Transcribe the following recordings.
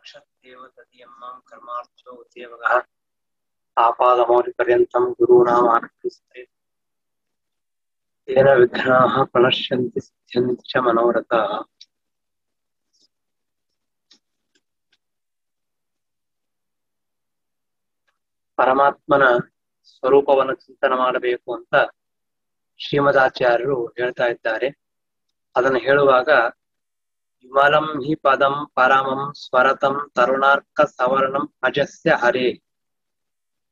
साक्षादेव तदीयं कर्मार्थो उद्यवगः आपादमौलिपर्यन्तं गुरूणामानकृते तेन विघ्नाः प्रणश्यन्ति सिद्ध्यन्ति च मनोरथाः। ಪರಮಾತ್ಮನ ಸ್ವರೂಪವನ್ನು ಚಿಂತನೆ ಮಾಡಬೇಕು ಅಂತ ಶ್ರೀಮದಾಚಾರ್ಯರು ಹೇಳ್ತಾ ಇದ್ದಾರೆ. ಅದನ್ನು ಹೇಳುವಾಗ ವಿಮಲಂ ಹಿ ಪದಂ ಪರಮಂ ಸ್ವರತಂ ತರುಣಾರ್ಕ ಸವರ್ಣಂ ಅಜಸ್ಯ ಹರೇ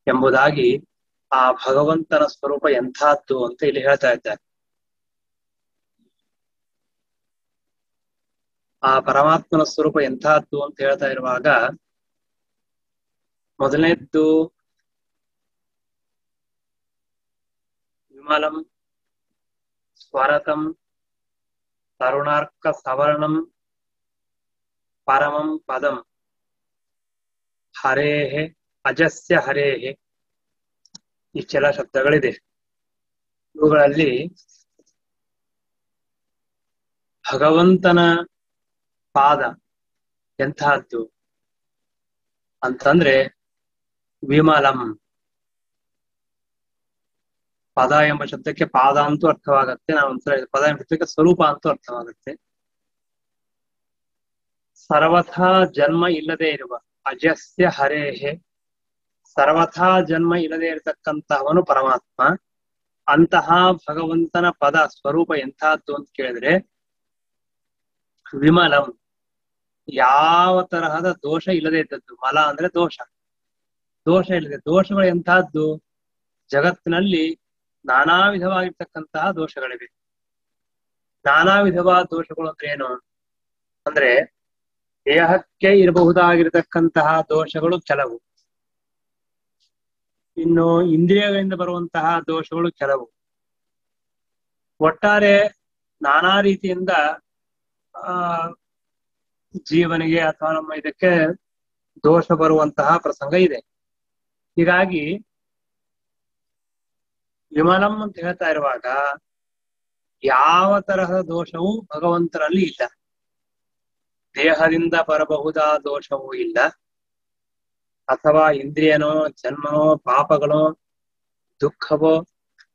ಎಂಬುದಾಗಿ ಆ ಭಗವಂತನ ಸ್ವರೂಪ ಎಂಥದ್ದು ಅಂತ ಇಲ್ಲಿ ಹೇಳ್ತಾ ಇದ್ದಾರೆ. ಆ ಪರಮಾತ್ಮನ ಸ್ವರೂಪ ಎಂಥದ್ದು ಅಂತ ಹೇಳ್ತಾ ಇರುವಾಗ ಮೊದಲನೇದ್ದು ವಿಮಲಂ ಸ್ವರತಂ ತರುಣಾರ್ಕ ಸವರ್ಣಂ ಪರಮಂ ಪದಂ ಹರೇಹೆ ಅಜಸ್ಯ ಹರೇಹೆ ಇಷ್ಟೆಲ್ಲ ಶಬ್ದಗಳಿದೆ. ಇವುಗಳಲ್ಲಿ ಭಗವಂತನ ಪಾದ ಎಂತಹದ್ದು ಅಂತಂದ್ರೆ ವಿಮಲಂ. ಪದ ಎಂಬ ಶಬ್ದಕ್ಕೆ ಪಾದ ಅಂತೂ ಅರ್ಥವಾಗುತ್ತೆ. ನಾವು ಒಂದ್ಸಲ ಪದ ಎಂಬ ಶಬ್ದಕ್ಕೆ ಸ್ವರೂಪ ಅಂತೂ ಅರ್ಥವಾಗುತ್ತೆ. ಸರ್ವಥಾ ಜನ್ಮ ಇಲ್ಲದೆ ಇರುವ ಅಜಸ್ಯ ಹರೇಹೆ, ಸರ್ವಥಾ ಜನ್ಮ ಇಲ್ಲದೆ ಇರತಕ್ಕಂತಹವನು ಪರಮಾತ್ಮ. ಅಂತಹ ಭಗವಂತನ ಪದ ಸ್ವರೂಪ ಎಂತಹದ್ದು ಅಂತ ಕೇಳಿದ್ರೆ ವಿಮಲಂ, ಯಾವ ತರಹದ ದೋಷ ಇಲ್ಲದೆ ಇದ್ದದ್ದು. ಮಲ ಅಂದ್ರೆ ದೋಷ, ದೋಷ ಇಲ್ಲದೆ. ದೋಷಗಳು ಎಂತಹದ್ದು? ಜಗತ್ತಿನಲ್ಲಿ ನಾನಾ ವಿಧವಾಗಿರ್ತಕ್ಕಂತಹ ದೋಷಗಳಿವೆ. ನಾನಾ ವಿಧವಾದ ದೋಷಗಳು ಅಂದ್ರೆ ಏನು ಅಂದ್ರೆ ದೇಹಕ್ಕೆ ಇರಬಹುದಾಗಿರತಕ್ಕಂತಹ ದೋಷಗಳು ಕೆಲವು, ಇನ್ನು ಇಂದ್ರಿಯಗಳಿಂದ ಬರುವಂತಹ ದೋಷಗಳು ಕೆಲವು. ಒಟ್ಟಾರೆ ನಾನಾ ರೀತಿಯಿಂದ ಜೀವನಿಗೆ ಅಥವಾ ನಮ್ಮ ಇದಕ್ಕೆ ದೋಷ ಬರುವಂತಹ ಪ್ರಸಂಗ ಇದೆ. ಹೀಗಾಗಿ ವಿಮಲಂ ಅಂತ ಹೇಳ್ತಾ ಇರುವಾಗ ಯಾವ ತರಹದ ದೋಷವೂ ಭಗವಂತನಲ್ಲಿ ಇಲ್ಲ. ದೇಹದಿಂದ ಬರಬಹುದಾದ ದೋಷವೂ ಇಲ್ಲ, ಅಥವಾ ಇಂದ್ರಿಯನೋ ಜನ್ಮನೋ ಪಾಪಗಳೋ ದುಃಖವೋ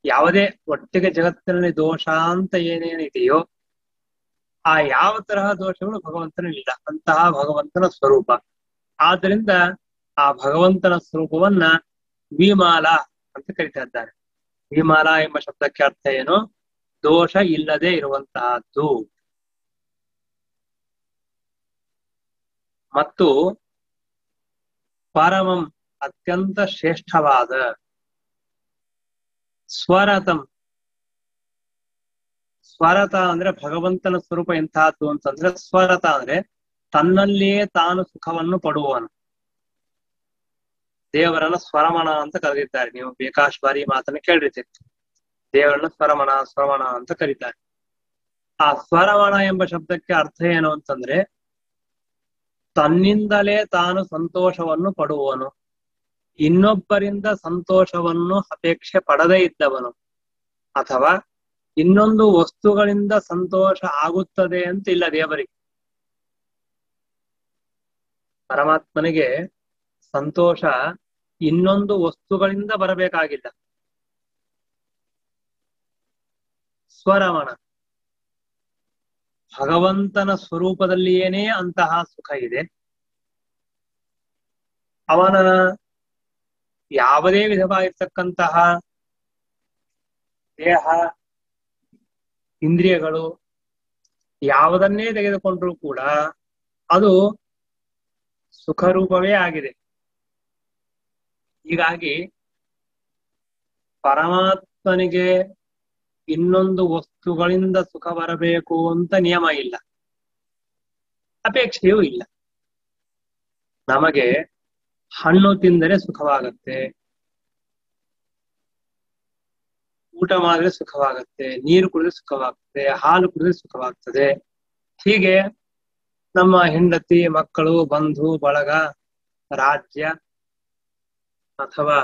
ಯಾವುದೇ ಒಟ್ಟಿಗೆ ಜಗತ್ತಿನಲ್ಲಿ ದೋಷ ಅಂತ ಏನೇನಿದೆಯೋ ಆ ಯಾವ ತರಹ ದೋಷಗಳು ಭಗವಂತನಲ್ಲಿ ಇಲ್ಲ. ಅಂತಹ ಭಗವಂತನ ಸ್ವರೂಪ. ಆದ್ದರಿಂದ ಆ ಭಗವಂತನ ಸ್ವರೂಪವನ್ನ ವಿಮಾಲ ಅಂತ ಕರಿತಾ ಇದ್ದಾರೆ. ವಿಮಾಲ ಎಂಬ ಶಬ್ದಕ್ಕೆ ಅರ್ಥ ಏನು? ದೋಷ ಇಲ್ಲದೆ ಇರುವಂತಹದ್ದು. ಮತ್ತು ಪರಮಂ, ಅತ್ಯಂತ ಶ್ರೇಷ್ಠವಾದ. ಸ್ವರತಂ, ಸ್ವರತ ಅಂದ್ರೆ ಭಗವಂತನ ಸ್ವರೂಪ ಎಂತಹದ್ದು ಅಂತಂದ್ರೆ ಸ್ವರತ ಅಂದ್ರೆ ತನ್ನಲ್ಲಿಯೇ ತಾನು ಸುಖವನ್ನು ಪಡುವವನು. ದೇವರನ್ನ ಸ್ವರಮಣ ಅಂತ ಕರೆದಿದ್ದಾರೆ. ನೀವು ಬೇಕಾಶ್ ಬಾರಿ ಮಾತನ್ನ ಕೇಳಿರ್ತೀರಿ. ದೇವರನ್ನ ಸ್ವರಮಣ ಸ್ವರಮಣ ಅಂತ ಕರೀತಾರೆ. ಆ ಸ್ವರಮಣ ಎಂಬ ಶಬ್ದಕ್ಕೆ ಅರ್ಥ ಏನು ಅಂತಂದ್ರೆ ತನ್ನಿಂದಲೇ ತಾನು ಸಂತೋಷವನ್ನು ಪಡುವವನು, ಇನ್ನೊಬ್ಬರಿಂದ ಸಂತೋಷವನ್ನು ಅಪೇಕ್ಷೆ ಪಡದೇ ಇದ್ದವನು, ಅಥವಾ ಇನ್ನೊಂದು ವಸ್ತುಗಳಿಂದ ಸಂತೋಷ ಆಗುತ್ತದೆ ಅಂತ ಇಲ್ಲ ದೇವರಿಗೆ. ಪರಮಾತ್ಮನಿಗೆ ಸಂತೋಷ ಇನ್ನೊಂದು ವಸ್ತುಗಳಿಂದ ಬರಬೇಕಾಗಿಲ್ಲ. ಸ್ವರಮಣ, ಭಗವಂತನ ಸ್ವರೂಪದಲ್ಲಿಯೇನೇ ಅಂತಹ ಸುಖ ಇದೆ. ಅವನ ಯಾವುದೇ ವಿಧವಾಗಿರ್ತಕ್ಕಂತಹ ದೇಹ ಇಂದ್ರಿಯಗಳು ಯಾವುದನ್ನೇ ತೆಗೆದುಕೊಂಡ್ರೂ ಕೂಡ ಅದು ಸುಖರೂಪವೇ ಆಗಿದೆ. ಹೀಗಾಗಿ ಪರಮಾತ್ಮನಿಗೆ ಇನ್ನೊಂದು ವಸ್ತುಗಳಿಂದ ಸುಖ ಬರಬೇಕು ಅಂತ ನಿಯಮ ಇಲ್ಲ, ಅಪೇಕ್ಷೆಯೂ ಇಲ್ಲ. ನಮಗೆ ಹಣ್ಣು ತಿಂದರೆ ಸುಖವಾಗತ್ತೆ, ಊಟ ಮಾಡಿದ್ರೆ ಸುಖವಾಗತ್ತೆ, ನೀರು ಕುಡಿದ್ರೆ ಸುಖವಾಗ್ತದೆ, ಹಾಲು ಕುಡಿದ್ರೆ ಸುಖವಾಗ್ತದೆ. ಹೀಗೆ ನಮ್ಮ ಹೆಂಡತಿ ಮಕ್ಕಳು ಬಂಧು ಬಳಗ ರಾಜ್ಯ ಅಥವಾ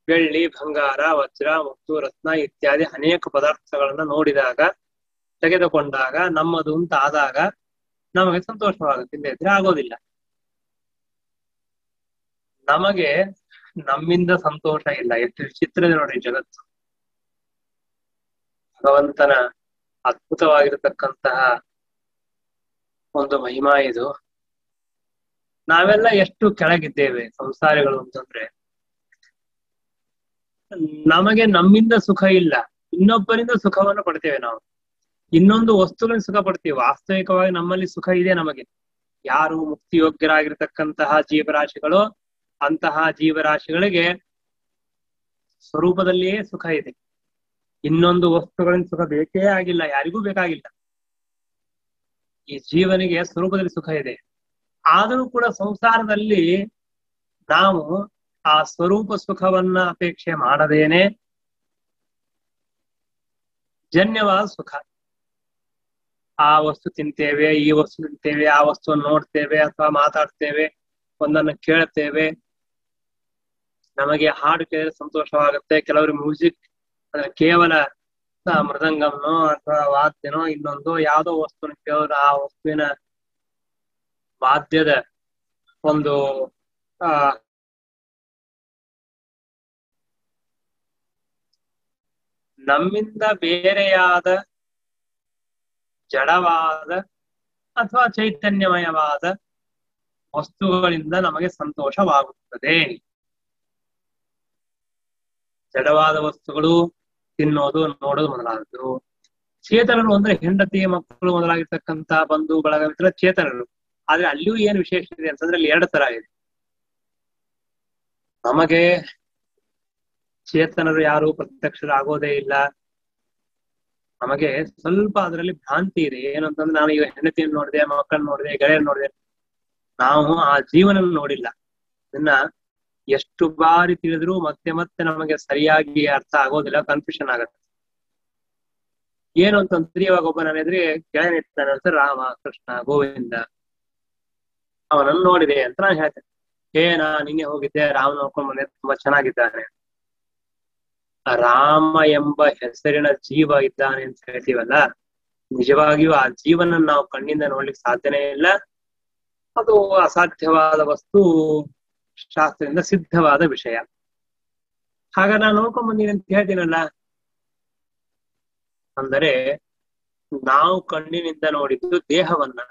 ಬೆಳ್ಳಿ ಬಂಗಾರ ವಜ್ರ ಮುತ್ತು ರತ್ನ ಇತ್ಯಾದಿ ಅನೇಕ ಪದಾರ್ಥಗಳನ್ನ ನೋಡಿದಾಗ ತೆಗೆದುಕೊಂಡಾಗ ನಮ್ಮದು ಅಂತ ಆದಾಗ ನಮಗೆ ಸಂತೋಷವಾಗುತ್ತೆ, ಇಲ್ಲದಿದ್ರೆ ಆಗೋದಿಲ್ಲ. ನಮಗೆ ನಮ್ಮಿಂದ ಸಂತೋಷ ಇಲ್ಲ. ಎಷ್ಟು ವಿಚಿತ್ರ ಇದೆ ನೋಡಿ ಜಗತ್ತು. ಭಗವಂತನ ಅದ್ಭುತವಾಗಿರತಕ್ಕಂತಹ ಒಂದು ಮಹಿಮಾ ಇದು. ನಾವೆಲ್ಲ ಎಷ್ಟು ಕೆಳಗಿದ್ದೇವೆ ಸಂಸಾರಿಗಳು ಅಂತಂದ್ರೆ, ನಮಗೆ ನಮ್ಮಿಂದ ಸುಖ ಇಲ್ಲ, ಇನ್ನೊಬ್ಬರಿಂದ ಸುಖವನ್ನು ಪಡ್ತೇವೆ. ನಾವು ಇನ್ನೊಂದು ವಸ್ತುಗಳಿಂದ ಸುಖ ಪಡ್ತೀವಿ. ವಾಸ್ತವಿಕವಾಗಿ ನಮ್ಮಲ್ಲಿ ಸುಖ ಇದೆ. ನಮಗೆ ಯಾರು ಮುಕ್ತಿಯೋಗ್ಯರಾಗಿರ್ತಕ್ಕಂತಹ ಜೀವರಾಶಿಗಳು, ಅಂತಹ ಜೀವರಾಶಿಗಳಿಗೆ ಸ್ವರೂಪದಲ್ಲಿಯೇ ಸುಖ ಇದೆ. ಇನ್ನೊಂದು ವಸ್ತುಗಳಿಂದ ಸುಖ ಬೇಕೇ ಆಗಿಲ್ಲ, ಯಾರಿಗೂ ಬೇಕಾಗಿಲ್ಲ. ಈ ಜೀವನಿಗೆ ಸ್ವರೂಪದಲ್ಲಿ ಸುಖ ಇದೆ. ಆದರೂ ಕೂಡ ಸಂಸಾರದಲ್ಲಿ ನಾವು ಆ ಸ್ವರೂಪ ಸುಖವನ್ನ ಅಪೇಕ್ಷೆ ಮಾಡದೇನೆ ಜನ್ಯವಾದ ಸುಖ, ಆ ವಸ್ತು ತಿಂತೇವೆ, ಈ ವಸ್ತು ತಿಂತೇವೆ, ಆ ವಸ್ತುವನ್ನು ನೋಡ್ತೇವೆ ಅಥವಾ ಮಾತಾಡ್ತೇವೆ, ಒಂದನ್ನು ಕೇಳ್ತೇವೆ. ನಮಗೆ ಹಾಡು ಕೇಳಿದ್ರೆ ಸಂತೋಷವಾಗುತ್ತೆ. ಕೆಲವರು ಮ್ಯೂಸಿಕ್ ಅಂದ್ರೆ ಕೇವಲ ಮೃದಂಗಂನೋ ಅಥವಾ ವಾದ್ಯನೋ ಇನ್ನೊಂದು ಯಾವುದೋ ವಸ್ತುನ ಕೇಳಿದ್ರೆ ಆ ವಸ್ತುವಿನ ವಾದ್ಯದ ಒಂದು ನಮ್ಮಿಂದ ಬೇರೆಯಾದ ಜಡವಾದ ಅಥವಾ ಚೈತನ್ಯಮಯವಾದ ವಸ್ತುಗಳಿಂದ ನಮಗೆ ಸಂತೋಷವಾಗುತ್ತದೆ. ಜಡವಾದ ವಸ್ತುಗಳು ತಿನ್ನೋದು, ನೋಡೋದು ಮೊದಲಾದದ್ದು. ಚೇತನರು ಅಂದ್ರೆ ಹೆಂಡತಿ, ಮಕ್ಕಳು ಮೊದಲಾಗಿರ್ತಕ್ಕಂಥ ಬಂಧು ಬಳಗ ಚೇತನರು. ಆದ್ರೆ ಅಲ್ಲಿಯೂ ಏನು ವಿಶೇಷ ಇದೆ ಅಂತಂದ್ರೆ ಅಲ್ಲಿ ಎರಡು ತರ ಇದೆ. ನಮಗೆ ಚೇತನರು ಯಾರು ಪ್ರತ್ಯಕ್ಷರಾಗೋದೇ ಇಲ್ಲ. ನಮಗೆ ಸ್ವಲ್ಪ ಅದರಲ್ಲಿ ಭ್ರಾಂತಿ ಇದೆ. ಏನು ಅಂತಂದ್ರೆ ನಾನು ಈಗ ಹೆಂಡತಿಯನ್ನು ನೋಡಿದೆ, ಮಕ್ಕಳನ್ನ ನೋಡಿದೆ, ಗೆಳೆಯರು ನೋಡಿದೆ, ನಾವು ಆ ಜೀವನ ನೋಡಿಲ್ಲ. ಇದನ್ನ ಎಷ್ಟು ಬಾರಿ ತಿಳಿದ್ರು ಮತ್ತೆ ಮತ್ತೆ ನಮಗೆ ಸರಿಯಾಗಿ ಅರ್ಥ ಆಗೋದಿಲ್ಲ, ಕನ್ಫ್ಯೂಷನ್ ಆಗತ್ತೆ. ಏನು ಅಂತಂದ್ರೆ ಇವಾಗ ಒಬ್ಬ ನನ್ನ ಎದುರಿಗೆ ಗೆಳೆಯನ ಇರ್ತಾನೆ ಅಂತ, ರಾಮ, ಕೃಷ್ಣ, ಗೋವಿಂದ, ಅವನನ್ನು ನೋಡಿದೆ ಅಂತ ನಾನು ಹೇಳ್ತೇನೆ. ನಾನು ನಿನ್ನೆ ಹೋಗಿದ್ದೆ, ರಾಮ ನೋಡ್ಕೊಂಡ್ ಬಂದೆ, ತುಂಬಾ ಚೆನ್ನಾಗಿದ್ದಾನೆ. ರಾಮ ಎಂಬ ಹೆಸರಿನ ಜೀವ ಇದ್ದಾನೆ ಅಂತ ಹೇಳ್ತೀವಲ್ಲ, ನಿಜವಾಗಿಯೂ ಆ ಜೀವನ ನಾವು ಕಣ್ಣಿಂದ ನೋಡ್ಲಿಕ್ಕೆ ಸಾಧ್ಯನೇ ಇಲ್ಲ. ಅದು ಅಸಾಧ್ಯವಾದ ವಸ್ತು, ಶಾಸ್ತ್ರದಿಂದ ಸಿದ್ಧವಾದ ವಿಷಯ. ಹಾಗ ನಾನು ನೋಡ್ಕೊಂಡ್ ಬಂದೀನಿ ಅಂತ ಹೇಳ್ತೀನಲ್ಲ, ಅಂದರೆ ನಾವು ಕಣ್ಣಿನಿಂದ ನೋಡಿದ್ದು ದೇಹವನ್ನ.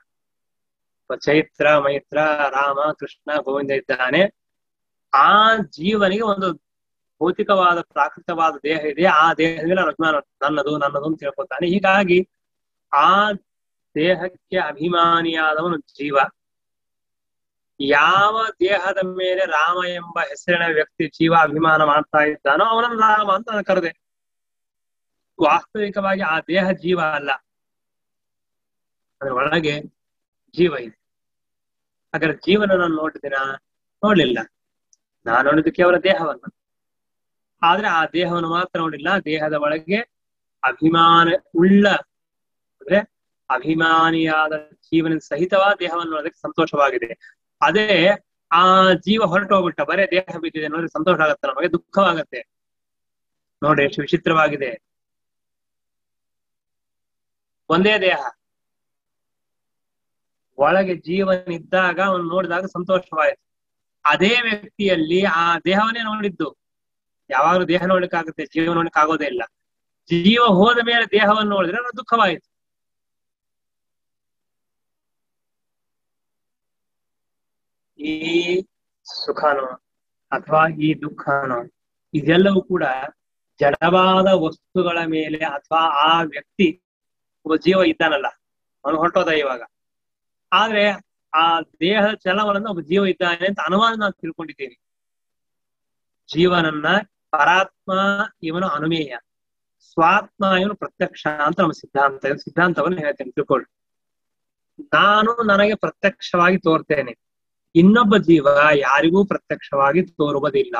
ಚೈತ್ರ, ಮೈತ್ರ, ರಾಮ, ಕೃಷ್ಣ, ಗೋವಿಂದ ಇದ್ದಾನೆ. ಆ ಜೀವನಿಗೆ ಒಂದು ಭೌತಿಕವಾದ ಪ್ರಾಕೃತವಾದ ದೇಹ ಇದೆ. ಆ ದೇಹದ ಮೇಲೆ ಅಭಿಮಾನ, ನನ್ನದು ನನ್ನದು ಅಂತ ತಿಳ್ಕೊತಾನೆ. ಹೀಗಾಗಿ ಆ ದೇಹಕ್ಕೆ ಅಭಿಮಾನಿಯಾದವನು ಜೀವ. ಯಾವ ದೇಹದ ಮೇಲೆ ರಾಮ ಎಂಬ ಹೆಸರಿನ ವ್ಯಕ್ತಿ ಜೀವ ಅಭಿಮಾನ ಮಾಡ್ತಾ ಇದ್ದಾನೋ ಅವನನ್ನು ರಾಮ ಅಂತ ನಾನು ಕರೆದೆ. ವಾಸ್ತವಿಕವಾಗಿ ಆ ದೇಹ ಜೀವ ಅಲ್ಲ, ಅದ್ರ ಒಳಗೆ ಜೀವ ಇದೆ. ಹಾಗಾದ್ರೆ ಜೀವನ ನಾನು ನೋಡಿದಿನ? ನೋಡ್ಲಿಲ್ಲ. ನಾನು ನೋಡಿದ್ದು ಕೇವಲ ದೇಹವನ್ನು. ಆದ್ರೆ ಆ ದೇಹವನ್ನು ಮಾತ್ರ ನೋಡಿಲ್ಲ, ದೇಹದ ಒಳಗೆ ಅಭಿಮಾನ ಉಳ್ಳ ಅಂದ್ರೆ ಅಭಿಮಾನಿಯಾದ ಜೀವನ ಸಹಿತವಾದ ದೇಹವನ್ನು ನೋಡೋದಕ್ಕೆ ಸಂತೋಷವಾಗಿದೆ. ಅದೇ ಆ ಜೀವ ಹೊರಟು ಹೋಗ್ಬಿಟ್ಟ, ಬರೇ ದೇಹ ಬಿದ್ದಿದೆ ನೋಡ್ರಿ ಸಂತೋಷ ಆಗತ್ತೆ, ನಮಗೆ ದುಃಖವಾಗತ್ತೆ. ನೋಡ್ರಿ ಎಷ್ಟು ವಿಚಿತ್ರವಾಗಿದೆ. ಒಂದೇ ದೇಹ, ಒಳಗೆ ಜೀವನ ಇದ್ದಾಗ ಅವನು ನೋಡಿದಾಗ ಸಂತೋಷವಾಯಿತು. ಅದೇ ವ್ಯಕ್ತಿಯಲ್ಲಿ ಆ ದೇಹವನ್ನೇ ನೋಡಿದ್ದು. ಯಾವಾಗಲೂ ದೇಹ ನೋಡ್ಲಿಕ್ಕಾಗುತ್ತೆ, ಜೀವ ನೋಡ್ಲಿಕ್ಕೆ ಆಗೋದೇ ಇಲ್ಲ. ಜೀವ ಹೋದ ಮೇಲೆ ದೇಹವನ್ನು ನೋಡಿದ್ರೆ ಅದು ದುಃಖವಾಯಿತು. ಈ ಸುಖನೋ ಅಥವಾ ಈ ದುಃಖನೋ ಇದೆಲ್ಲವೂ ಕೂಡ ಜಡವಾದ ವಸ್ತುಗಳ ಮೇಲೆ ಅಥವಾ ಆ ವ್ಯಕ್ತಿ, ಒಬ್ಬ ಜೀವ ಇದ್ದಾನಲ್ಲ ಅವನು ಹೊರಟೋದ ಇವಾಗ, ಆದ್ರೆ ಆ ದೇಹದ ಚಲನವನ್ನ ಒಬ್ಬ ಜೀವ ಇದ್ದಾನೆ ಅಂತ ಅನುಮಾನ ನಾವು ತಿಳ್ಕೊಂಡಿದ್ದೀವಿ. ಜೀವನನ್ನ ಪರಾತ್ಮ ಇವನು ಅನುಮೇಯ, ಸ್ವಾತ್ಮ ಇವನು ಪ್ರತ್ಯಕ್ಷ ಅಂತ ನಮ್ಮ ಸಿದ್ಧಾಂತವನ್ನು ಹೇಳ್ತೇನೆ, ತಿಳ್ಕೊಳ್ಳಿ. ನಾನು ನನಗೆ ಪ್ರತ್ಯಕ್ಷವಾಗಿ ತೋರ್ತೇನೆ, ಇನ್ನೊಬ್ಬ ಜೀವ ಯಾರಿಗೂ ಪ್ರತ್ಯಕ್ಷವಾಗಿ ತೋರುವುದಿಲ್ಲ.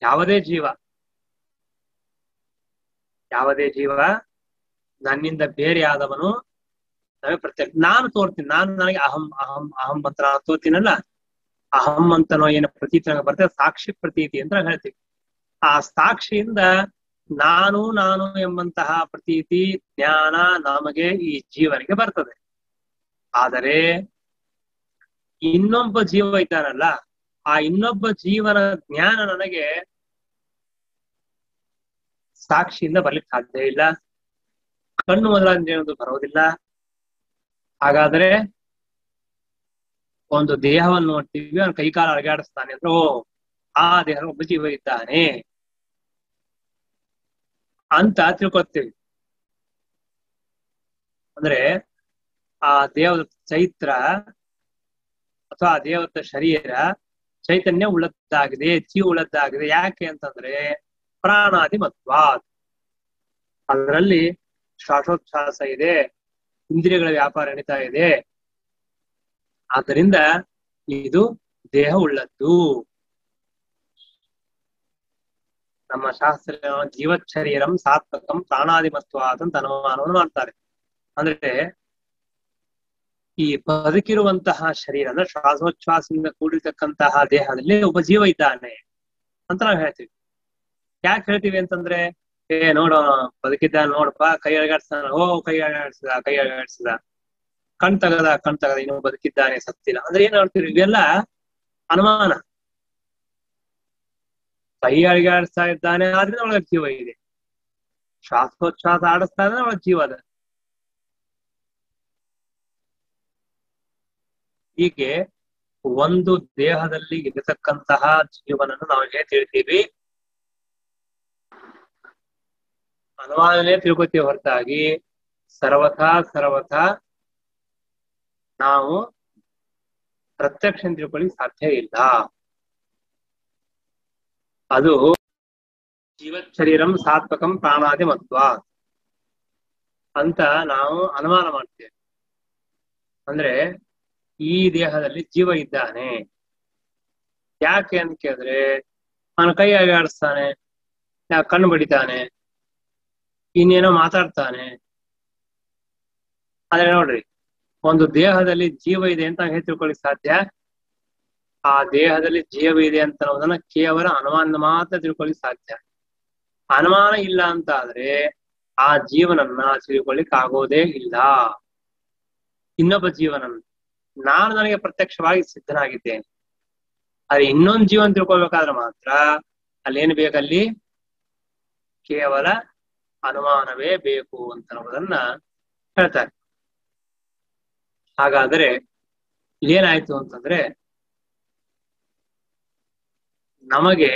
ಯಾವುದೇ ಜೀವ ನನ್ನಿಂದ ಬೇರೆಯಾದವನು ನಮಗೆ ಪ್ರತ್ಯಕ್ಷ. ನಾನು ತೋರ್ತೀನಿ, ನಾನು ನನಗೆ ಅಹಂ ಅಹಂ ಅಹಂ ಅಂತ ನಾನು ತೋರ್ತೀನಲ್ಲ, ಅಹಂ ಅಂತನೋ ಏನೋ ಪ್ರತೀತಿ ನನಗೆ ಬರ್ತದೆ, ಸಾಕ್ಷಿ ಪ್ರತೀತಿ ಅಂತ ಹೇಳ್ತೀವಿ. ಆ ಸಾಕ್ಷಿಯಿಂದ ನಾನು ನಾನು ಎಂಬಂತಹ ಪ್ರತೀತಿ ಜ್ಞಾನ ನಮಗೆ ಈ ಜೀವನಿಗೆ ಬರ್ತದೆ. ಆದರೆ ಇನ್ನೊಬ್ಬ ಜೀವ ಇದ್ದಾನಲ್ಲ, ಆ ಇನ್ನೊಬ್ಬ ಜೀವನ ಜ್ಞಾನ ನನಗೆ ಸಾಕ್ಷಿಯಿಂದ ಬರ್ಲಿಕ್ಕೆ ಸಾಧ್ಯ ಇಲ್ಲ, ಕಣ್ಣು ಮೊದಲಾದ ಬರೋದಿಲ್ಲ. ಹಾಗಾದ್ರೆ ಒಂದು ದೇಹವನ್ನು ನೋಡ್ತೀವಿ, ಅವನು ಕೈಕಾಲ ಅಲಗಾಡಿಸ್ತಾನೆ ಅಂದ್ರೆ ಓ ಆ ದೇಹ ಒಬ್ಬ ಜೀವ ಇದ್ದಾನೆ ಅಂತ ತಿಳ್ಕೊಳ್ತೀವಿ. ಅಂದ್ರೆ ಆ ದೇವದ ಚೈತ್ರ ಅಥವಾ ಆ ದೇವದ ಶರೀರ ಚೈತನ್ಯ ಉಳ್ಳದ್ದಾಗಿದೆ, ಜೀವ ಉಳ್ಳದ್ದಾಗಿದೆ. ಯಾಕೆ ಅಂತಂದ್ರೆ ಪ್ರಾಣಾದಿ ಮತ್ವಾತ್, ಅದರಲ್ಲಿ ಶ್ವಾಸೋಚ್ಛ್ವಾಸ ಇದೆ, ಇಂದ್ರಿಯಗಳ ವ್ಯಾಪಾರ ನಡೀತಾ ಇದೆ. ಆದ್ದರಿಂದ ಇದು ದೇಹ ಉಳ್ಳದ್ದು. ನಮ್ಮ ಶಾಸ್ತ್ರ ಜೀವತ್ ಶರೀರಂ ಸಾತ್ವಕಂ ಪ್ರಾಣಾದಿಮತ್ವಾತ್ ಅಂತ ಅನುಮಾನವನ್ನು ಮಾಡ್ತಾರೆ. ಅಂದ್ರೆ ಈ ಬದುಕಿರುವಂತಹ ಶರೀರ ಅಂದ್ರೆ ಶ್ವಾಸೋಚ್ಛ್ವಾಸದಿಂದ ಕೂಡಿರ್ತಕ್ಕಂತಹ ದೇಹದಲ್ಲಿ ಒಬ್ಬ ಜೀವ ಇದ್ದಾನೆ ಅಂತ ನಾವು ಹೇಳ್ತೀವಿ. ಯಾಕೆ ಹೇಳ್ತೀವಿ ಅಂತಂದ್ರೆ ನೋಡೋ ಬದುಕಿದ್ದಾನೆ, ನೋಡಪ್ಪ ಕೈ ಅಳಗಾಡ್ಸ್ತಾನ, ಓ ಕೈ ಅಳಗಾಡ್ಸಿದ, ಕಣ್ ತಗದ ಇನ್ನು ಬದುಕಿದ್ದಾನೆ, ಸತ್ತಿಲ್ಲ ಅಂದ್ರೆ ಏನ್ ಹೇಳ್ತೀವಿ? ಇವೆಲ್ಲ ಅನುಮಾನ. ಕೈ ಅಳಗಾಡಿಸ್ತಾ ಇದ್ದಾನೆ ಆದ್ರೆ ಒಳಗೆ ಜೀವ ಇದೆ, ಶ್ವಾಸೋಚ್ಛ್ವಾಸ ಆಡಿಸ್ತಾ ಇದ್ರೆ ಒಳಗೆ ಜೀವ ಅದ. ಹೀಗೆ ಒಂದು ದೇಹದಲ್ಲಿ ಇರತಕ್ಕಂತಹ ಜೀವನನ್ನು ನಾವು ಹೇಗೆ ತಿಳ್ತೀವಿ? ಅನುಮಾನನೇ ತಿಳ್ಕೊತೀವಿ ಹೊರತಾಗಿ ಸರ್ವಥಾ ನಾವು ಪ್ರತ್ಯಕ್ಷ ತಿಳ್ಕೊಳ್ಳಿ ಸಾಧ್ಯ ಇಲ್ಲ. ಅದು ಜೀವತ್ ಶರೀರಂ ಸಾತ್ವಕಂ ಪ್ರಾಣಾದಿ ಮತ್ವ ಅಂತ ನಾವು ಅನುಮಾನ ಮಾಡ್ತೇವೆ. ಅಂದ್ರೆ ಈ ದೇಹದಲ್ಲಿ ಜೀವ ಇದ್ದಾನೆ. ಯಾಕೆ ಅಂತ ಕೇಳಿದ್ರೆ ಅವನ ಕೈ ಆಡಿಸ್ತಾನೆ, ಕಣ್ಣು ಬಡಿತಾನೆ, ಇನ್ನೇನೋ ಮಾತಾಡ್ತಾನೆ. ಆದ್ರೆ ನೋಡ್ರಿ, ಒಂದು ದೇಹದಲ್ಲಿ ಜೀವ ಇದೆ ಅಂತ ಹೇಗೆ ತಿಳ್ಕೊಳ್ಳಿಕ್ ಸಾಧ್ಯ? ಆ ದೇಹದಲ್ಲಿ ಜೀವ ಇದೆ ಅಂತ ಅನ್ನೋದನ್ನ ಕೇವಲ ಅನುಮಾನ ಮಾತ್ರ ತಿಳ್ಕೊಳ್ಳಿಕ್ ಸಾಧ್ಯ. ಅನುಮಾನ ಇಲ್ಲ ಅಂತ ಆದ್ರೆ ಆ ಜೀವನನ್ನ ತಿಳ್ಕೊಳ್ಳಿಕ್ ಆಗೋದೇ ಇಲ್ಲ. ಇನ್ನೊಬ್ಬ ಜೀವನನ್ನ ನಾನು ನನಗೆ ಪ್ರತ್ಯಕ್ಷವಾಗಿ ಸಿದ್ಧನಾಗಿದ್ದೇನೆ. ಆದ್ರೆ ಇನ್ನೊಂದು ಜೀವನ ತಿಳ್ಕೊಳ್ಬೇಕಾದ್ರೆ ಮಾತ್ರ ಅಲ್ಲೇನು ಬೇಕಲ್ಲಿ? ಕೇವಲ ಅನುಮಾನವೇ ಬೇಕು ಅಂತ ಅನ್ನೋದನ್ನ ಹೇಳ್ತಾರೆ. ಹಾಗಾದ್ರೆ ಏನಾಯ್ತು ಅಂತಂದ್ರೆ, ನಮಗೆ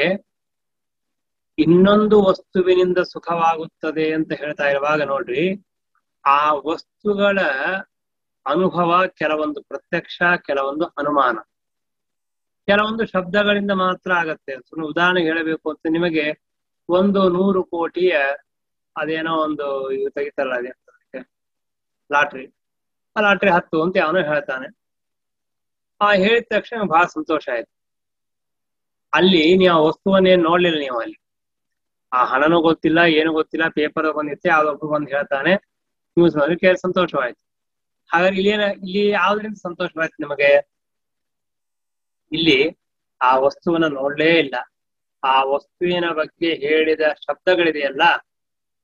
ಇನ್ನೊಂದು ವಸ್ತುವಿನಿಂದ ಸುಖವಾಗುತ್ತದೆ ಅಂತ ಹೇಳ್ತಾ ಇರುವಾಗ ನೋಡ್ರಿ, ಆ ವಸ್ತುಗಳ ಅನುಭವ ಕೆಲವೊಂದು ಪ್ರತ್ಯಕ್ಷ, ಕೆಲವೊಂದು ಅನುಮಾನ, ಕೆಲವೊಂದು ಶಬ್ದಗಳಿಂದ ಮಾತ್ರ ಆಗತ್ತೆ. ಉದಾಹರಣೆಗೆ ಹೇಳಬೇಕು ಅಂತ ನಿಮಗೆ 100 ಕೋಟಿಯ ಅದೇನೋ ಒಂದು ಇದು ತೆಗಿತಾರಲ್ಲ, ಅದೇ ಲಾಟ್ರಿ, ಆ ಲಾಟ್ರಿ 10 ಅಂತ ಅವನು ಹೇಳ್ತಾನೆ. ಆ ಹೇಳಿದ ತಕ್ಷಣ ಬಹಳ ಸಂತೋಷ ಆಯ್ತು. ಅಲ್ಲಿ ನೀವು ಆ ವಸ್ತುವನ್ನೇನು ನೋಡ್ಲಿಲ್ಲ, ನೀವು ಅಲ್ಲಿ ಆ ಹಣನೂ ಗೊತ್ತಿಲ್ಲ, ಏನು ಗೊತ್ತಿಲ್ಲ, ಪೇಪರ್ ಬಂದಿತ್ತೆ, ಯಾವ್ದೊಬ್ಬ ಬಂದು ಹೇಳ್ತಾನೆ, ನ್ಯೂಸ್ ಬಂದ್ರೆ ಕೇಳಿ ಸಂತೋಷವಾಯ್ತು. ಹಾಗಾದ್ರೆ ಇಲ್ಲಿ ಯಾವ್ದ್ರಿಂದ ಸಂತೋಷವಾಯ್ತು ನಿಮಗೆ? ಇಲ್ಲಿ ಆ ವಸ್ತುವನ್ನ ನೋಡ್ಲೇ ಇಲ್ಲ, ಆ ವಸ್ತುವಿನ ಬಗ್ಗೆ ಹೇಳಿದ ಶಬ್ದಗಳಿದೆಯಲ್ಲ,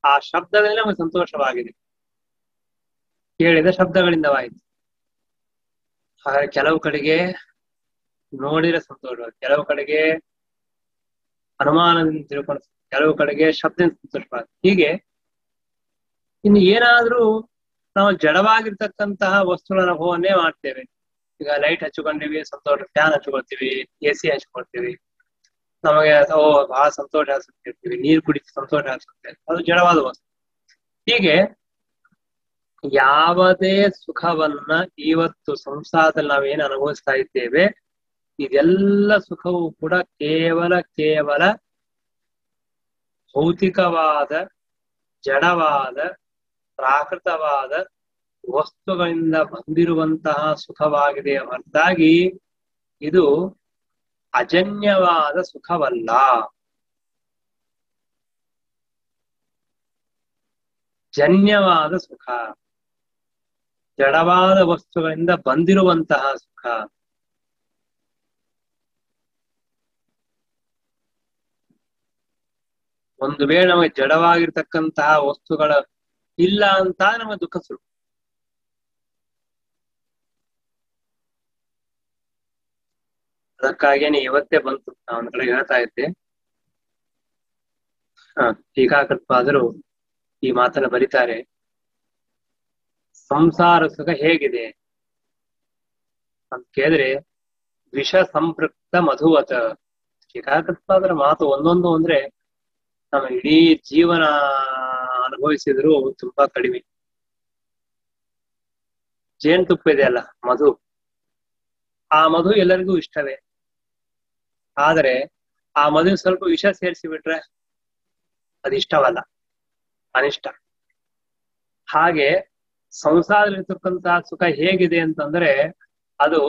ಆ ಶಬ್ದದಲ್ಲಿ ನಮಗೆ ಸಂತೋಷವಾಗಿದೆ, ಕೇಳಿದ ಶಬ್ದಗಳಿಂದವಾಯಿತು. ಹಾಗಾಗಿ ಕೆಲವು ಕಡೆಗೆ ನೋಡಿದ್ರೆ ಸಂತೋಷವಾಗಿದೆ, ಕೆಲವು ಕಡೆಗೆ ಅನುಮಾನದಿಂದ ತಿಳ್ಕೊಂಡು, ಕೆಲವು ಕಡೆಗೆ ಶಬ್ದದಿಂದ ಸಂತೋಷವಾಗಿದೆ. ಹೀಗೆ ಇನ್ನು ಏನಾದ್ರೂ ನಾವು ಜಡವಾಗಿರ್ತಕ್ಕಂತಹ ವಸ್ತುಗಳ ಅನುಭವನ್ನೇ ಮಾಡ್ತೇವೆ. ಈಗ ಲೈಟ್ ಹಚ್ಚಿಕೊಂಡಿವಿ, ಸಂತೋಷ, ಫ್ಯಾನ್ ಹಚ್ಕೊಳ್ತೀವಿ, AC ಹಚ್ಕೊಳ್ತೀವಿ, ನಮಗೆ ಬಹಳ ಸಂತೋಷ ಅನ್ಸುತ್ತಿರ್ತೀವಿ, ನೀರು ಕುಡಿಸಿ ಸಂತೋಷ ಅನ್ಸುತ್ತೆ, ಅದು ಜಡವಾದ ವಸ್ತು. ಹೀಗೆ ಯಾವುದೇ ಸುಖವನ್ನ ಇವತ್ತು ಸಂಸಾರದಲ್ಲಿ ನಾವೇನು ಅನುಭವಿಸ್ತಾ ಇದ್ದೇವೆ, ಇದೆಲ್ಲ ಸುಖವೂ ಕೂಡ ಕೇವಲ ಭೌತಿಕವಾದ, ಜಡವಾದ, ಪ್ರಾಕೃತವಾದ ವಸ್ತುಗಳಿಂದ ಬಂದಿರುವಂತಹ ಸುಖವಾಗಿದೆ ಹೊರತಾಗಿ ಇದು ಅಜನ್ಯವಾದ ಸುಖವಲ್ಲ. ಜನ್ಯವಾದ ಸುಖ, ಜಡವಾದ ವಸ್ತುಗಳಿಂದ ಬಂದಿರುವಂತಹ ಸುಖ. ಒಂದು ವೇಳೆ ನಮಗೆ ಜಡವಾಗಿರ್ತಕ್ಕಂತಹ ವಸ್ತುಗಳ ಇಲ್ಲ ಅಂತ ನಮಗೆ ದುಃಖ ಶುರು. ಅದಕ್ಕಾಗೇನೆ ಇವತ್ತೇ ಬಂತು, ನಾನು ಒಂದ್ ಕಡೆ ಹೇಳ್ತಾ ಇದ್ದೆ. ಟೀಕಾಕೃತ್ಪಾದರು ಈ ಮಾತನ್ನ ಬರೀತಾರೆ. ಸಂಸಾರ ಸುಖ ಹೇಗಿದೆ ಅಂತ ಕೇಳಿದ್ರೆ ವಿಷ ಸಂಪೃಕ್ತ ಮಧುವತ. ಟೀಕಾಕೃತ್ಪಾದರ ಮಾತು ಒಂದೊಂದು ಅಂದ್ರೆ ನಮ್ಮ ಇಡೀ ಜೀವನ ಅನುಭವಿಸಿದ್ರು ತುಂಬಾ ಕಡಿಮೆ. ಜೇನುತುಪ್ಪ ಇದೆಯಲ್ಲ, ಮಧು, ಆ ಮಧು ಎಲ್ಲರಿಗೂ ಇಷ್ಟವೇ. ಆದರೆ ಆ ಮಧು ಸ್ವಲ್ಪ ವಿಷ ಸೇರಿಸಿ ಬಿಟ್ರೆ ಅದು ಇಷ್ಟವಲ್ಲ, ಅನಿಷ್ಟ. ಹಾಗೆ ಸಂಸಾರದಲ್ಲಿರ್ತಕ್ಕಂತಹ ಸುಖ ಹೇಗಿದೆ ಅಂತಂದ್ರೆ ಅದು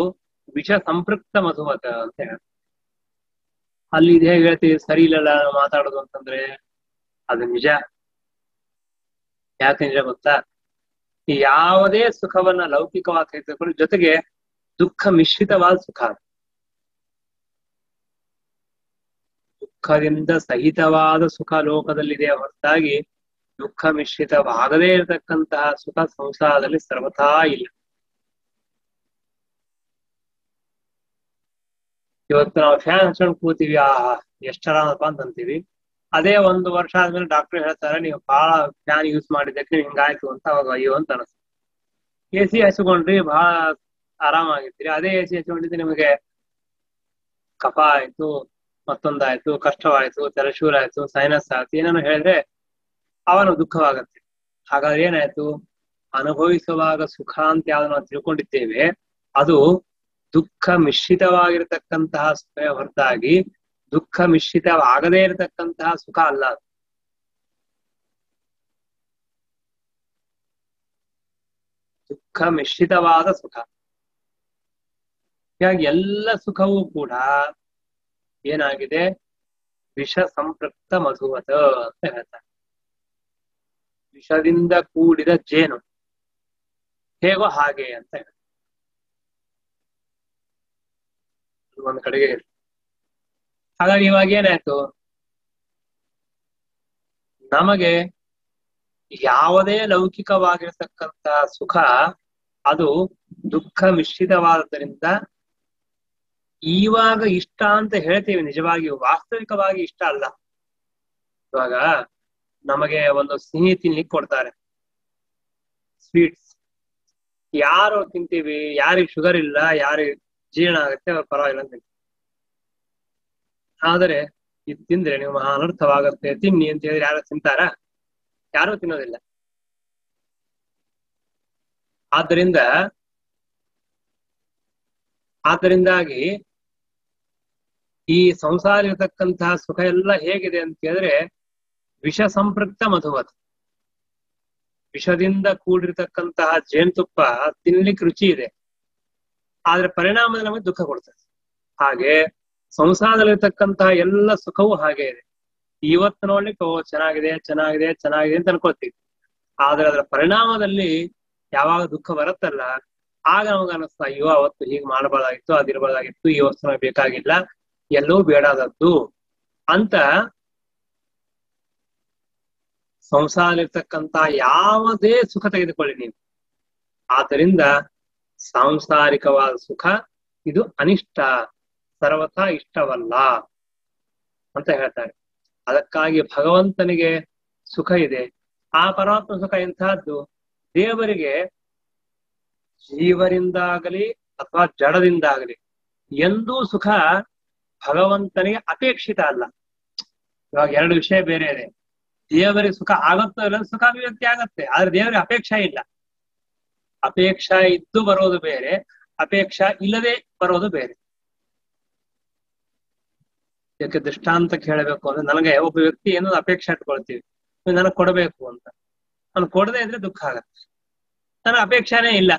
ವಿಷ ಸಂಪೃಕ್ತ ಮಧುವತ ಅಂತ ಹೇಳ. ಅಲ್ಲಿ ಇದು ಹೇಗೆ ಹೇಳ್ತೀವಿ, ಸರಿ ಇಲ್ಲಲ್ಲ ಮಾತಾಡೋದು ಅಂತಂದ್ರೆ ಅದು ನಿಜ. ಯಾಕೆ ನಿಜ ಗೊತ್ತಾ? ಯಾವುದೇ ಸುಖವನ್ನ ಲೌಕಿಕವಾಗಿ ತೆಗೆದುಕೊಂಡು ಜೊತೆಗೆ ದುಃಖ ಮಿಶ್ರಿತವಾದ ಸುಖ, ದುಃಖದಿಂದ ಸಹಿತವಾದ ಸುಖ ಲೋಕದಲ್ಲಿದೆ ಹೊರತಾಗಿ ದುಃಖ ಮಿಶ್ರಿತವಾಗದೇ ಇರತಕ್ಕಂತಹ ಸುಖ ಸಂಸಾರದಲ್ಲಿ ಸರ್ವಥಾ ಇಲ್ಲ. ಇವತ್ತು ನಾವು ಫ್ಯಾನ್ ಹಚ್ಕೊಂಡು ಕೂತೀವಿ, ಎಷ್ಟರಪ್ಪ ಅಂತೀವಿ. ಅದೇ 1 ವರ್ಷ ಆದ್ಮೇಲೆ ಡಾಕ್ಟರ್ ಹೇಳ್ತಾರೆ ನೀವು ಬಹಳ ಫ್ಯಾನ್ ಯೂಸ್ ಮಾಡಿದ್ದಕ್ಕೆ ನೀವು ಹಿಂಗಾಯ್ತು ಅಂತ, ಅವಾಗ ಅಯ್ಯೋ ಅಂತ ಅನಿಸ್ತು. AC ಹಚ್ಕೊಂಡ್ರಿ ಬಹಳ ಆರಾಮಾಗಿರ್ತೀರಿ, ಅದೇ AC ಹಚ್ಕೊಂಡಿದ್ದು ನಿಮಗೆ ಕಫ ಆಯ್ತು, ಮತ್ತೊಂದಾಯ್ತು, ಕಷ್ಟವಾಯ್ತು, ತಲೆಶೂರ್ ಆಯ್ತು, ಸೈನಸ್ ಆಯ್ತು, ಏನೇನೋ ಹೇಳಿದ್ರೆ ಅವನು ದುಃಖವಾಗತ್ತೆ. ಹಾಗಾದ್ರೆ ಏನಾಯ್ತು? ಅನುಭವಿಸುವಾಗ ಸುಖ ಅಂತ ಯಾವ್ದು ನಾವು ತಿಳ್ಕೊಂಡಿದ್ದೇವೆ ಅದು ದುಃಖ ಮಿಶ್ರಿತವಾಗಿರತಕ್ಕಂತಹ ಸುಖ ಹೊರತಾಗಿ ದುಃಖ ಮಿಶ್ರಿತವಾಗದೇ ಇರತಕ್ಕಂತಹ ಸುಖ ಅಲ್ಲ. ದುಃಖ ಮಿಶ್ರಿತವಾದ ಸುಖ. ಹೀಗಾಗಿ ಎಲ್ಲ ಸುಖವೂ ಕೂಡ ಏನಾಗಿದೆ? ವಿಷ ಸಂಪೃಕ್ತ ಮಧುವತ ಅಂತ ಹೇಳ್ತಾರೆ. ವಿಷದಿಂದ ಕೂಡಿದ ಜೇನು ಹೇಗೋ ಹಾಗೆ ಅಂತ ಹೇಳ್ತಾರೆ. ಒಂದ್ ಕಡೆಗೆ. ಹಾಗಾಗಿ ಇವಾಗ ಏನಾಯ್ತು? ನಮಗೆ ಯಾವುದೇ ಲೌಕಿಕವಾಗಿರತಕ್ಕಂತಹ ಸುಖ ಅದು ದುಃಖ ಮಿಶ್ರಿತವಾದದ್ರಿಂದ ಇವಾಗ ಇಷ್ಟ ಅಂತ ಹೇಳ್ತೀವಿ, ನಿಜವಾಗಿಯೂ ವಾಸ್ತವಿಕವಾಗಿ ಇಷ್ಟ ಅಲ್ಲ. ಇವಾಗ ನಮಗೆ ಒಂದು ಸಿಹಿ ತಿನ್ಲಿಕ್ಕೆ ಕೊಡ್ತಾರೆ, ಸ್ವೀಟ್ಸ್. ಯಾರು ತಿಂತೀವಿ? ಯಾರಿಗೆ ಶುಗರ್ ಇಲ್ಲ, ಯಾರಿಗೆ ಜೀರ್ಣ ಆಗುತ್ತೆ ಅವ್ರು ಪರವಾಗಿಲ್ಲ ಅಂತ. ಆದರೆ ಇದು ತಿಂದ್ರೆ ನೀವು ಮಹಾ ಅನರ್ಥವಾಗುತ್ತೆ, ತಿನ್ನಿ ಅಂತ ಹೇಳಿದ್ರೆ ಯಾರು ತಿಂತಾರ? ಯಾರು ತಿನ್ನೋದಿಲ್ಲ. ಆದ್ದರಿಂದಾಗಿ ಈ ಸಂಸಾರ ಇರತಕ್ಕಂತಹ ಸುಖ ಎಲ್ಲ ಹೇಗಿದೆ ಅಂತ ಹೇಳಿದ್ರೆ ವಿಷ ಸಂಪೃಕ್ತ ಮಧುವತ್. ವಿಷದಿಂದ ಕೂಡಿರ್ತಕ್ಕಂತಹ ಜೇನುತುಪ್ಪ ತಿನ್ಲಿಕ್ಕೆ ರುಚಿ ಇದೆ, ಆದ್ರೆ ಪರಿಣಾಮದಲ್ಲಿ ನಮಗೆ ದುಃಖ ಕೊಡ್ತದೆ. ಹಾಗೆ ಸಂಸಾರದಲ್ಲಿರ್ತಕ್ಕಂತಹ ಎಲ್ಲ ಸುಖವೂ ಹಾಗೆ ಇದೆ. ಇವತ್ತು ನೋಡ್ಲಿಕ್ಕೆ ಚೆನ್ನಾಗಿದೆ ಚೆನ್ನಾಗಿದೆ ಚೆನ್ನಾಗಿದೆ ಅಂತ ಅನ್ಕೊಳ್ತೀವಿ, ಆದ್ರೆ ಅದರ ಪರಿಣಾಮದಲ್ಲಿ ಯಾವಾಗ ದುಃಖ ಬರುತ್ತಲ್ಲ ಆಗ ನಮಗ ಅನಿಸ್ತಾ ಅಯ್ಯೋ ಅವತ್ತು ಹೀಗೆ ಮಾಡಬಾರ್ದಾಗಿತ್ತು, ಅದಿರಬಾರ್ದಾಗಿತ್ತು, ಈ ವಸ್ತು ನಮಗೆ ಬೇಕಾಗಿಲ್ಲ, ಎಲ್ಲವೂ ಬೇಡಾದದ್ದು ಅಂತ. ಸಂಸಾರದಲ್ಲಿರ್ತಕ್ಕಂತ ಯಾವುದೇ ಸುಖ ತೆಗೆದುಕೊಳ್ಳಿ ನೀವು, ಆದ್ದರಿಂದ ಸಾಂಸಾರಿಕವಾದ ಸುಖ ಇದು ಅನಿಷ್ಟ, ಸರ್ವಥಾ ಇಷ್ಟವಲ್ಲ ಅಂತ ಹೇಳ್ತಾರೆ. ಅದಕ್ಕಾಗಿ ಭಗವಂತನಿಗೆ ಸುಖ ಇದೆ. ಆ ಪರಮಾತ್ಮ ಸುಖ ಎಂತಹದ್ದು? ದೇವರಿಗೆ ಜೀವರಿಂದಾಗಲಿ ಅಥವಾ ಜಡದಿಂದಾಗಲಿ ಎಂದೂ ಸುಖ ಭಗವಂತನಿಗೆ ಅಪೇಕ್ಷಿತ ಅಲ್ಲ. ಇವಾಗ 2 ವಿಷಯ ಬೇರೆ ಇದೆ. ದೇವರಿಗೆ ಸುಖ ಆಗುತ್ತೋ ಇಲ್ಲ, ಸುಖ ಅಭಿವ್ಯಕ್ತಿ ಆಗತ್ತೆ, ಆದ್ರೆ ದೇವರಿಗೆ ಅಪೇಕ್ಷಾ ಇಲ್ಲ. ಅಪೇಕ್ಷಾ ಇದ್ದು ಬರೋದು ಬೇರೆ, ಅಪೇಕ್ಷಾ ಇಲ್ಲದೆ ಬರೋದು ಬೇರೆ. ಇದಕ್ಕೆ ದೃಷ್ಟಾಂತಕ್ಕೆ ಹೇಳಬೇಕು ಅಂದ್ರೆ, ನನಗೆ ಒಬ್ಬ ವ್ಯಕ್ತಿ ಏನೋ ಅಪೇಕ್ಷೆ ಇಟ್ಕೊಳ್ತೀವಿ, ನನಗೆ ಕೊಡಬೇಕು ಅಂತ. ಅವನು ಕೊಡದೆ ಇದ್ರೆ ದುಃಖ ಆಗತ್ತೆ. ನನಗೆ ಅಪೇಕ್ಷಾನೇ ಇಲ್ಲ,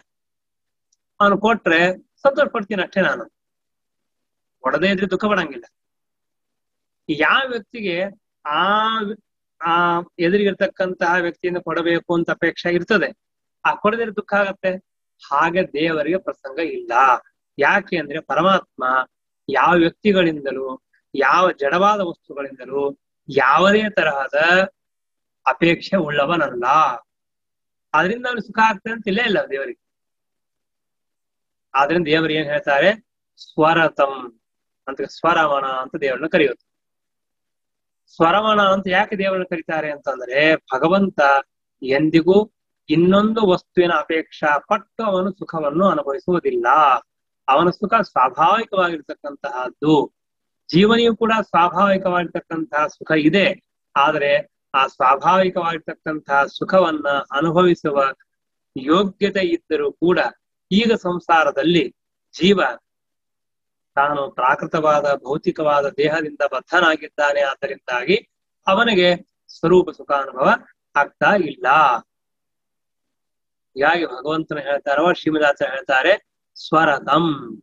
ಅವನು ಕೊಟ್ರೆ ಸಂತೋಷ ಪಡ್ತೀನಿ ಅಷ್ಟೇ. ನಾನು ಕೊಡದೇ ಇದ್ರೆ ದುಃಖ ಪಡಂಗಿಲ್ಲ. ಯಾವ ವ್ಯಕ್ತಿಗೆ ಆ ಎದುರಿಗಿರ್ತಕ್ಕಂತಹ ವ್ಯಕ್ತಿಯಿಂದ ಕೊಡಬೇಕು ಅಂತ ಅಪೇಕ್ಷೆ ಇರ್ತದೆ, ಆ ಕೊಡದಿದ್ರೆ ದುಃಖ ಆಗತ್ತೆ. ಹಾಗೆ ದೇವರಿಗೆ ಪ್ರಸಂಗ ಇಲ್ಲ. ಯಾಕೆ ಅಂದ್ರೆ ಪರಮಾತ್ಮ ಯಾವ ವ್ಯಕ್ತಿಗಳಿಂದಲೂ ಯಾವ ಜಡವಾದ ವಸ್ತುಗಳಿಂದಲೂ ಯಾವುದೇ ತರಹದ ಅಪೇಕ್ಷೆ ಉಳ್ಳವನಲ್ಲ. ಆದ್ರಿಂದ ಅವ್ರಿಗೆ ಸುಖ ಆಗ್ತದೆ ಅಂತ ಇಲ್ಲೇ ಇಲ್ಲ ದೇವರಿಗೆ. ಆದ್ರಿಂದ ದೇವರು ಏನ್ ಹೇಳ್ತಾರೆ, ಸ್ವರತಂ ಅಂತ, ಸ್ವರಮಣ ಅಂತ ದೇವರನ್ನ ಕರೆಯೋದು. ಸ್ವರಮಣ ಅಂತ ಯಾಕೆ ದೇವರನ್ನ ಕರೀತಾರೆ ಅಂತಂದ್ರೆ, ಭಗವಂತ ಎಂದಿಗೂ ಇನ್ನೊಂದು ವಸ್ತುವಿನ ಅಪೇಕ್ಷಾ ಪಟ್ಟು ಅವನು ಸುಖವನ್ನು ಅನುಭವಿಸುವುದಿಲ್ಲ. ಅವನ ಸುಖ ಸ್ವಾಭಾವಿಕವಾಗಿರ್ತಕ್ಕಂತಹದ್ದು. ಜೀವನಿಯು ಕೂಡ ಸ್ವಾಭಾವಿಕವಾಗಿರ್ತಕ್ಕಂತಹ ಸುಖ ಇದೆ. ಆದರೆ ಆ ಸ್ವಾಭಾವಿಕವಾಗಿರ್ತಕ್ಕಂತಹ ಸುಖವನ್ನ ಅನುಭವಿಸುವ ಯೋಗ್ಯತೆ ಇದ್ದರೂ ಕೂಡ ಈಗ ಸಂಸಾರದಲ್ಲಿ ಜೀವ ತಾನು ಪ್ರಾಕೃತವಾದ ಭೌತಿಕವಾದ ದೇಹದಿಂದ ಬದ್ಧನಾಗಿದ್ದಾನೆ. ಆದ್ದರಿಂದಾಗಿ ಅವನಿಗೆ ಸ್ವರೂಪ ಸುಖ ಅನುಭವ ಆಗ್ತಾ ಇಲ್ಲ. ಹೀಗಾಗಿ ಭಗವಂತನ ಹೇಳ್ತಾರೋ ಶ್ರೀಮದಾಚಾರ್ಯ ಹೇಳ್ತಾರೆ, ಸ್ವರತಂ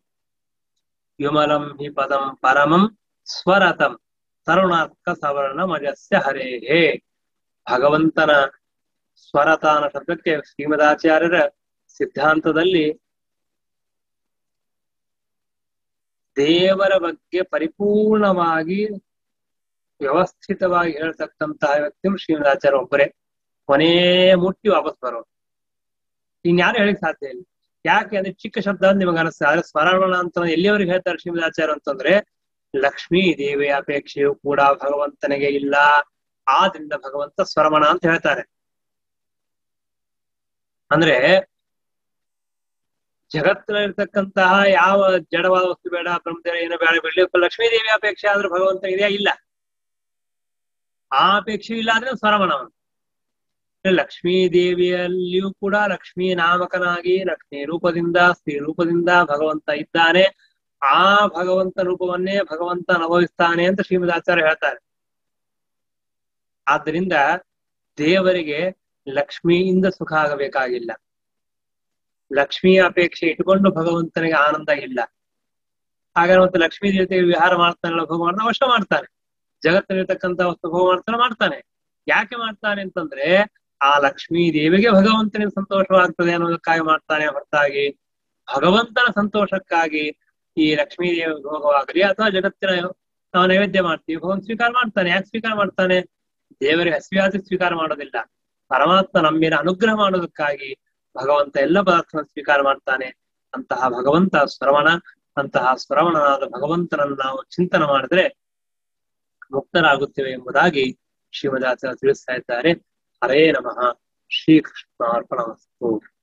ವಿಮಲಂ ಹಿ ಪದಂ ಪರಮಂ ಸ್ವರತಂ ತರುಣಾತ್ಕ ಸವರ್ಣ ಮಜಸ್ಯ ಹರೇಹೇ. ಭಗವಂತನ ಸ್ವರತ ಅನ್ನೋ ಶಬ್ದಕ್ಕೆ ಶ್ರೀಮದಾಚಾರ್ಯರ ಸಿದ್ಧಾಂತದಲ್ಲಿ ದೇವರ ಬಗ್ಗೆ ಪರಿಪೂರ್ಣವಾಗಿ ವ್ಯವಸ್ಥಿತವಾಗಿ ಹೇಳ್ತಕ್ಕಂತಹ ವ್ಯಕ್ತಿ ಶ್ರೀಮದಾಚಾರ್ಯ ಒಬ್ಬರೇ. ಕೊನೇ ಮುಟ್ಟಿ ವಾಪಸ್ ಬರೋರು, ಇನ್ಯಾರು ಹೇಳಿಕ್ ಸಾಧ್ಯ ಇಲ್ಲ. ಯಾಕೆ ಅಂದ್ರೆ ಚಿಕ್ಕ ಶಬ್ದ ಅಂತ ನಿಮಗೆ ಅನಿಸ್ತದೆ. ಆದ್ರೆ ಸ್ವರಮಣ ಅಂತ ಎಲ್ಲಿವರೆಗೆ ಹೇಳ್ತಾರೆ ಶ್ರೀಮದಾಚಾರ್ಯ ಅಂತಂದ್ರೆ, ಲಕ್ಷ್ಮೀ ದೇವಿಯ ಅಪೇಕ್ಷೆಯು ಕೂಡ ಭಗವಂತನಿಗೆ ಇಲ್ಲ. ಆದ್ರಿಂದ ಭಗವಂತ ಸ್ವರಮಣ ಅಂತ ಹೇಳ್ತಾರೆ. ಅಂದ್ರೆ ಜಗತ್ತಿನಲ್ಲಿರ್ತಕ್ಕಂತಹ ಯಾವ ಜಡವಾದ ವಸ್ತು ಬೇಡ, ಬ್ರಹ್ಮದೇವ ಏನೋ ಬೇಡ, ಬಿಡ್ಲಿಕ್ಕೆ ಲಕ್ಷ್ಮೀ ದೇವಿ ಅಪೇಕ್ಷೆ ಆದ್ರೂ ಭಗವಂತ ಇದೆಯಾ? ಇಲ್ಲ. ಆ ಅಪೇಕ್ಷೆ ಇಲ್ಲ ಆದ್ರೆ ಸ್ವರಮಣವನು. ಲಕ್ಷ್ಮೀ ದೇವಿಯಲ್ಲಿಯೂ ಕೂಡ ಲಕ್ಷ್ಮೀ ನಾಮಕನಾಗಿ ಲಕ್ಷ್ಮೀ ರೂಪದಿಂದ ಸ್ತ್ರೀ ರೂಪದಿಂದ ಭಗವಂತ ಇದ್ದಾನೆ. ಆ ಭಗವಂತ ರೂಪವನ್ನೇ ಭಗವಂತ ಅನುಭವಿಸ್ತಾನೆ ಅಂತ ಶ್ರೀಮದಾಚಾರ್ಯ ಹೇಳ್ತಾರೆ. ಆದ್ದರಿಂದ ದೇವರಿಗೆ ಲಕ್ಷ್ಮಿಯಿಂದ ಸುಖ ಆಗಬೇಕಾಗಿಲ್ಲ. ಲಕ್ಷ್ಮಿಯ ಅಪೇಕ್ಷೆ ಇಟ್ಟುಕೊಂಡು ಭಗವಂತನಿಗೆ ಆನಂದ ಇಲ್ಲ. ಹಾಗಾದ್ರೆ ಮತ್ತೆ ಲಕ್ಷ್ಮೀ ದೇವತೆಗೆ ವಿಹಾರ ಮಾಡ್ತಾನೆ ಭಗವಂತ ಅವಶ್ಯ ಮಾಡ್ತಾನೆ. ಜಗತ್ತಿನಲ್ಲಿರ್ತಕ್ಕಂಥ ವಸ್ತು ಭಗವಂತನ ಮಾಡ್ತಾನೆ. ಯಾಕೆ ಮಾಡ್ತಾನೆ ಅಂತಂದ್ರೆ, ಆ ಲಕ್ಷ್ಮೀ ದೇವಿಗೆ ಭಗವಂತನಿಗೆ ಸಂತೋಷವಾಗ್ತದೆ ಅನ್ನೋದಕ್ಕಾಗಿ ಮಾಡ್ತಾನೆ ಹೊರತಾಗಿ ಭಗವಂತನ ಸಂತೋಷಕ್ಕಾಗಿ ಈ ಲಕ್ಷ್ಮೀ ದೇವಿ ಭೋಗವಾಗಲಿ ಅಥವಾ ಜಗತ್ತಿನ ನಾವು ನೈವೇದ್ಯ ಮಾಡ್ತೀವಿ, ಭಗವಂತ ಸ್ವೀಕಾರ ಮಾಡ್ತಾನೆ. ಯಾಕೆ ಸ್ವೀಕಾರ ಮಾಡ್ತಾನೆ? ದೇವರಿಗೆ ಹಸಿವಾದ ಸ್ವೀಕಾರ ಮಾಡೋದಿಲ್ಲ. ಪರಮಾತ್ಮ ನಮ್ಮೇಲೆ ಅನುಗ್ರಹ ಮಾಡೋದಕ್ಕಾಗಿ ಭಗವಂತ ಎಲ್ಲ ಪದಾರ್ಥಗಳನ್ನು ಸ್ವೀಕಾರ ಮಾಡ್ತಾನೆ. ಅಂತಹ ಭಗವಂತ ಸ್ವರಮಣ. ಅಂತಹ ಸ್ವರಮಣನಾದ ಭಗವಂತನನ್ನು ನಾವು ಚಿಂತನೆ ಮಾಡಿದ್ರೆ ಮುಕ್ತರಾಗುತ್ತೇವೆ ಎಂಬುದಾಗಿ ಶ್ರೀಮದಾಚಾರ್ಯ ತಿಳಿಸ್ತಾ ಇದ್ದಾರೆ. ಹರೇ ನಮಃ. ಶ್ರೀಕೃಷ್ಣಾರ್ಪಣಮಸ್ತು.